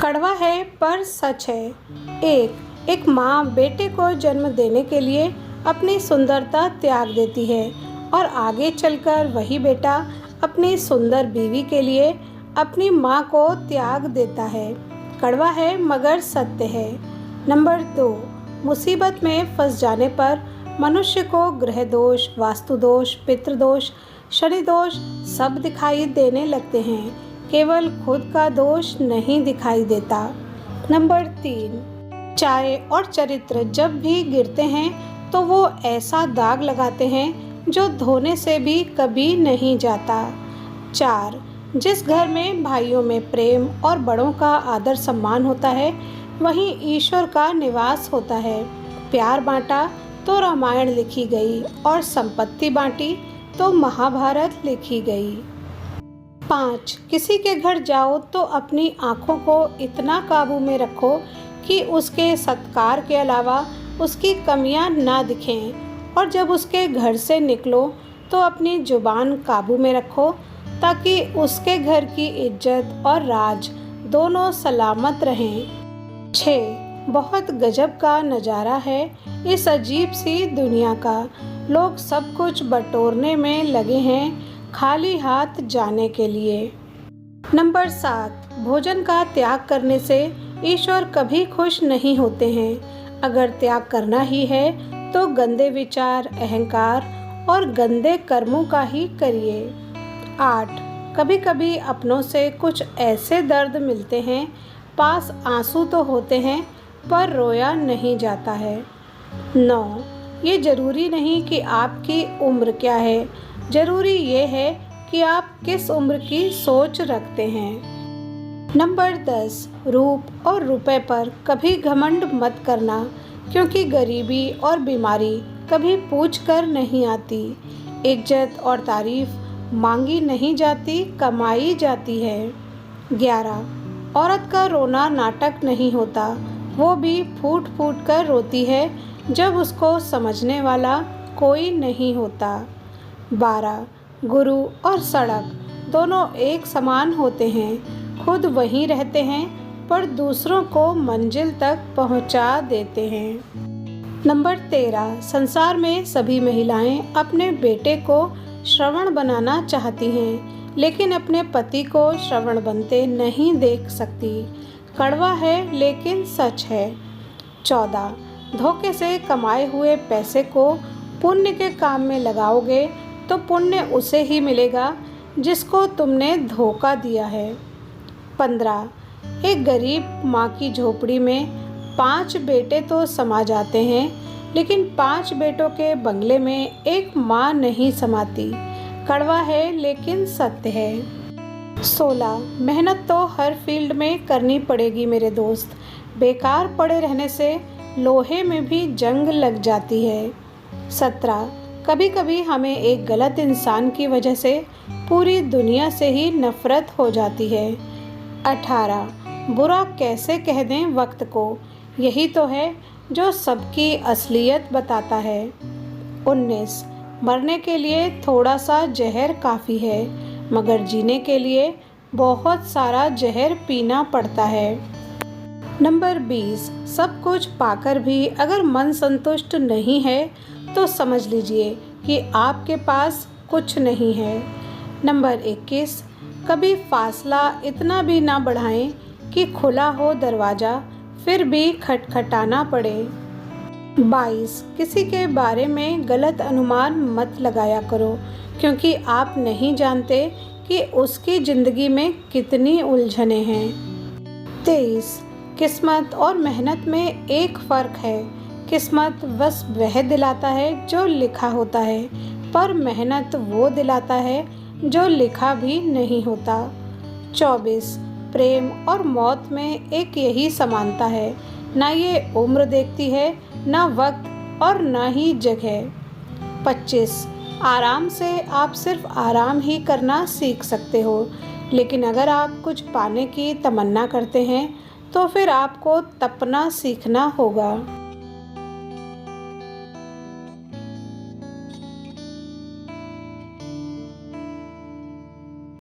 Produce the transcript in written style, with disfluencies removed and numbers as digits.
कड़वा है पर सच है। एक माँ बेटे को जन्म देने के लिए अपनी सुंदरता त्याग देती है और आगे चलकर वही बेटा अपनी सुंदर बीवी के लिए अपनी माँ को त्याग देता है। कड़वा है मगर सत्य है। नंबर 2, मुसीबत में फंस जाने पर मनुष्य को ग्रह दोष, वास्तु दोष, पितृदोष, शनि दोष सब दिखाई देने लगते हैं, केवल खुद का दोष नहीं दिखाई देता। नंबर 3, चाय और चरित्र जब भी गिरते हैं तो वो ऐसा दाग लगाते हैं जो धोने से भी कभी नहीं जाता। 4, जिस घर में भाइयों में प्रेम और बड़ों का आदर सम्मान होता है वहीं ईश्वर का निवास होता है। प्यार बांटा तो रामायण लिखी गई और संपत्ति बांटी तो महाभारत लिखी गई। 5, किसी के घर जाओ तो अपनी आँखों को इतना काबू में रखो कि उसके सत्कार के अलावा उसकी कमियां ना दिखें, और जब उसके घर से निकलो तो अपनी जुबान काबू में रखो ताकि उसके घर की इज्जत और राज दोनों सलामत रहें। 6, बहुत गजब का नज़ारा है इस अजीब सी दुनिया का। लोग सब कुछ बटोरने में लगे हैं खाली हाथ जाने के लिए। नंबर 7, भोजन का त्याग करने से ईश्वर कभी खुश नहीं होते हैं। अगर त्याग करना ही है तो गंदे विचार, अहंकार और गंदे कर्मों का ही करिए। 8, कभी कभी अपनों से कुछ ऐसे दर्द मिलते हैं, पास आंसू तो होते हैं पर रोया नहीं जाता है। 9, ये ज़रूरी नहीं कि आपकी उम्र क्या है, ज़रूरी ये है कि आप किस उम्र की सोच रखते हैं। नंबर 10, रूप और रुपए पर कभी घमंड मत करना, क्योंकि गरीबी और बीमारी कभी पूछ कर नहीं आती। इज्जत और तारीफ मांगी नहीं जाती, कमाई जाती है। 11, औरत का रोना नाटक नहीं होता, वो भी फूट फूट कर रोती है जब उसको समझने वाला कोई नहीं होता। 12, गुरु और सड़क दोनों एक समान होते हैं, खुद वहीं रहते हैं पर दूसरों को मंजिल तक पहुंचा देते हैं। नंबर 13, संसार में सभी महिलाएं अपने बेटे को श्रवण बनाना चाहती हैं, लेकिन अपने पति को श्रवण बनते नहीं देख सकती। कड़वा है लेकिन सच है। 14, धोखे से कमाए हुए पैसे को पुण्य के काम में लगाओगे तो पुण्य उसे ही मिलेगा जिसको तुमने धोखा दिया है। 15, एक गरीब माँ की झोपड़ी में 5 बेटे तो समा जाते हैं, लेकिन 5 बेटों के बंगले में एक माँ नहीं समाती। कड़वा है लेकिन सत्य है। 16, मेहनत तो हर फील्ड में करनी पड़ेगी मेरे दोस्त, बेकार पड़े रहने से लोहे में भी जंग लग जाती है। 17, कभी कभी हमें एक गलत इंसान की वजह से पूरी दुनिया से ही नफरत हो जाती है। 18, बुरा कैसे कह दें वक्त को, यही तो है जो सबकी असलियत बताता है। 19, मरने के लिए थोड़ा सा जहर काफ़ी है, मगर जीने के लिए बहुत सारा जहर पीना पड़ता है। नंबर 20, सब कुछ पाकर भी अगर मन संतुष्ट नहीं है तो समझ लीजिए कि आपके पास कुछ नहीं है। नंबर 21, कभी फासला इतना भी ना बढ़ाएं कि खुला हो दरवाज़ा फिर भी खटखटाना पड़े। 22, किसी के बारे में गलत अनुमान मत लगाया करो, क्योंकि आप नहीं जानते कि उसकी ज़िंदगी में कितनी उलझनें हैं। 23, किस्मत और मेहनत में एक फ़र्क है। किस्मत बस वह दिलाता है जो लिखा होता है, पर मेहनत वो दिलाता है जो लिखा भी नहीं होता। 24, प्रेम और मौत में एक यही समानता है, ना ये उम्र देखती है, ना वक्त और ना ही जगह। 25, आराम से आप सिर्फ आराम ही करना सीख सकते हो, लेकिन अगर आप कुछ पाने की तमन्ना करते हैं तो फिर आपको तपना सीखना होगा।